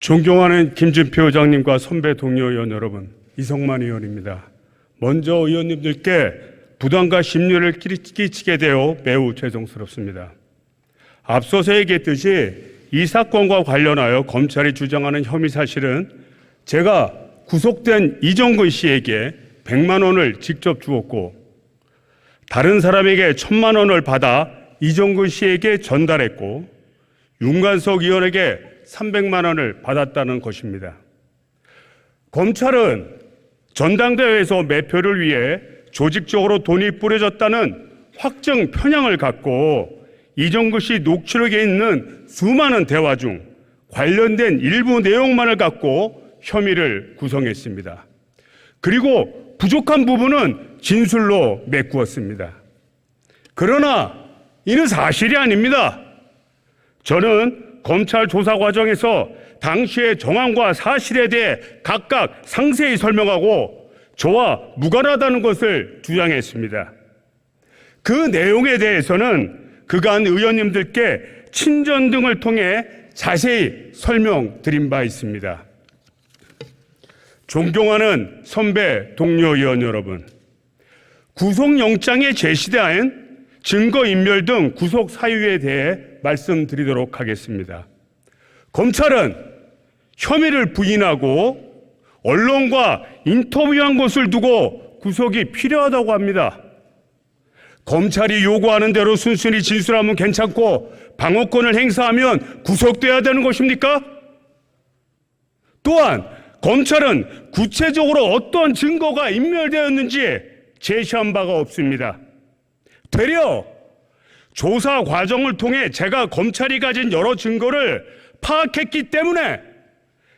존경하는 김진표 의장님과 선배 동료 의원 여러분, 이성만 의원입니다. 먼저 의원님들께 부담과 심려를 끼치게 되어 매우 죄송스럽습니다. 앞서서 얘기했듯이 이 사건과 관련하여 검찰이 주장하는 혐의 사실은 제가 구속된 이정근 씨에게 100만 원을 직접 주었고 다른 사람에게 1000만 원을 받아 이정근 씨에게 전달했고 윤관석 의원에게 300만 원을 받았다는 것입니다. 검찰은 전당대회에서 매표를 위해 조직적으로 돈이 뿌려졌다는 확정 편향을 갖고 이정근 씨 녹취록에 있는 수많은 대화 중 관련된 일부 내용만을 갖고 혐의를 구성했습니다. 그리고 부족한 부분은 진술로 메꾸었습니다. 그러나 이는 사실이 아닙니다. 저는 검찰 조사 과정에서 당시의 정황과 사실에 대해 각각 상세히 설명하고 저와 무관하다는 것을 주장했습니다. 그 내용에 대해서는 그간 의원님들께 친전 등을 통해 자세히 설명드린 바 있습니다. 존경하는 선배 동료 의원 여러분, 구속영장에 제시된 증거인멸 등 구속 사유에 대해 말씀드리도록 하겠습니다. 검찰은 혐의를 부인하고 언론과 인터뷰한 것을 두고 구속이 필요하다고 합니다. 검찰이 요구하는 대로 순순히 진술하면 괜찮고 방어권을 행사하면 구속돼야 되는 것입니까? 또한 검찰은 구체적으로 어떤 증거가 인멸되었는지 제시한 바가 없습니다. 되려 조사 과정을 통해 제가 검찰이 가진 여러 증거를 파악했기 때문에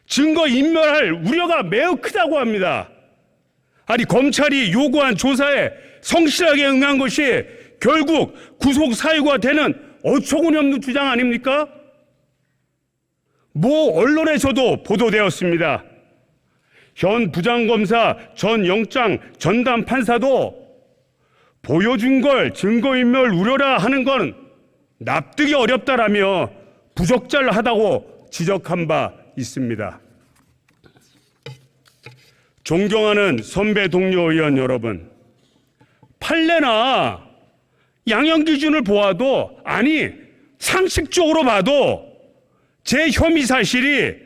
증거 인멸할 우려가 매우 크다고 합니다. 아니, 검찰이 요구한 조사에 성실하게 응한 것이 결국 구속 사유가 되는 어처구니없는 주장 아닙니까? 모 언론에서도 보도되었습니다. 현 부장검사 전 영장 전담 판사도 보여준 걸 증거인멸 우려라 하는 건 납득이 어렵다라며 부적절하다고 지적한 바 있습니다. 존경하는 선배 동료 의원 여러분, 판례나 양형 기준을 보아도, 아니 상식적으로 봐도 제 혐의 사실이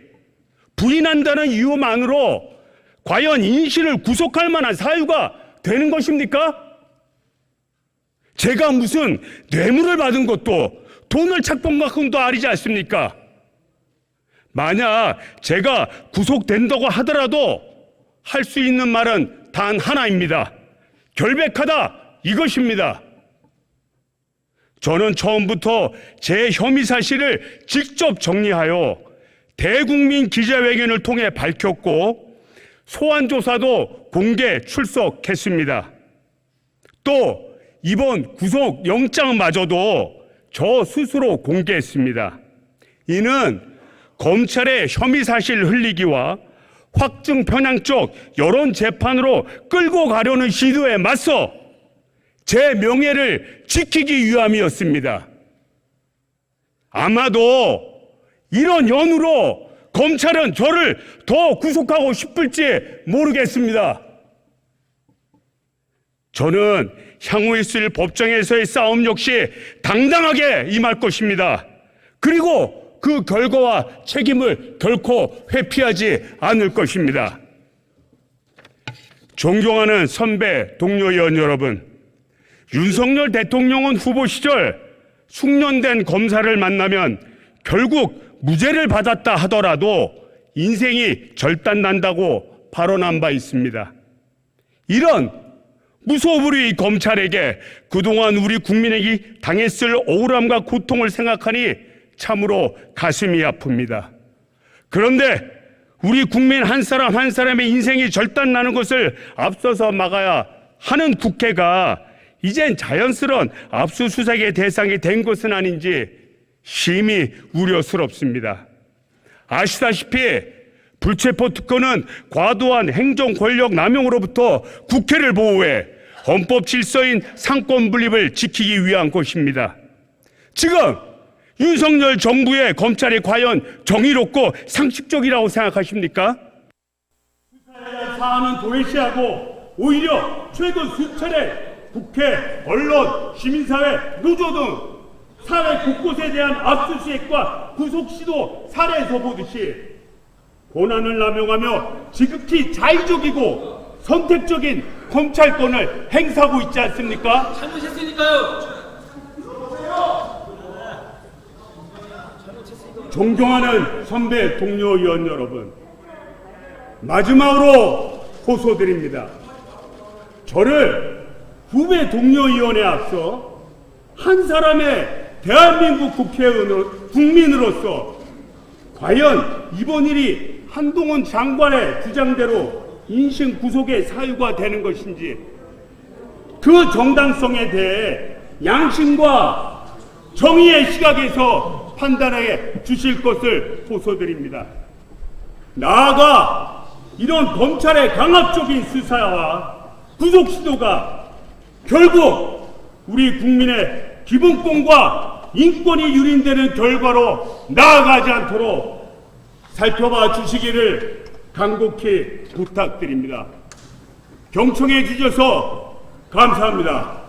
부인한다는 이유만으로 과연 인신을 구속할 만한 사유가 되는 것입니까? 제가 무슨 뇌물을 받은 것도 돈을 착복한 것도 아니지 않습니까? 만약 제가 구속된다고 하더라도 할 수 있는 말은 단 하나입니다. 결백하다, 이것입니다. 저는 처음부터 제 혐의 사실을 직접 정리하여 대국민 기자회견을 통해 밝혔고 소환조사도 공개 출석했습니다. 또 이번 구속 영장마저도 저 스스로 공개했습니다. 이는 검찰의 혐의 사실 흘리기와 확증 편향적 여론 재판으로 끌고 가려는 시도에 맞서 제 명예를 지키기 위함이었습니다. 아마도 이런 연유로 검찰은 저를 더 구속하고 싶을지 모르겠습니다. 저는 향후 있을 법정에서의 싸움 역시 당당하게 임할 것입니다. 그리고 그 결과와 책임을 결코 회피하지 않을 것입니다. 존경하는 선배 동료 의원 여러분, 윤석열 대통령은 후보 시절 숙련된 검사를 만나면 결국 무죄를 받았다 하더라도 인생이 절단난다고 발언한 바 있습니다. 이런 무소불위 검찰에게 그동안 우리 국민에게 당했을 억울함과 고통을 생각하니 참으로 가슴이 아픕니다. 그런데 우리 국민 한 사람 한 사람의 인생이 절단나는 것을 앞서서 막아야 하는 국회가 이젠 자연스러운 압수수색의 대상이 된 것은 아닌지 심히 우려스럽습니다. 아시다시피 불체포 특권은 과도한 행정 권력 남용으로부터 국회를 보호해 헌법 질서인 상권 분립을 지키기 위한 것입니다. 지금 윤석열 정부의 검찰이 과연 정의롭고 상식적이라고 생각하십니까? 수사에 대한 사안은 도외시하고 오히려 최근 수차례 국회, 언론, 시민사회, 노조 등 사회 곳곳에 대한 압수수색과 구속시도 사례에서 보듯이 권한을 남용하며 지극히 자의적이고 선택적인 검찰권을 행사하고 있지 않습니까? 잘못했으니까요. 존경하는 선배 동료 의원 여러분, 마지막으로 호소드립니다. 저를 후배 동료 의원에 앞서 한 사람의 대한민국 국민으로서 과연 이번 일이 한동훈 장관의 주장대로 인신 구속의 사유가 되는 것인지 그 정당성에 대해 양심과 정의의 시각에서 판단해 주실 것을 호소드립니다. 나아가 이런 검찰의 강압적인 수사와 구속 시도가 결국 우리 국민의 기본권과 인권이 유린되는 결과로 나아가지 않도록 살펴봐 주시기를 간곡히 부탁드립니다. 경청해 주셔서 감사합니다.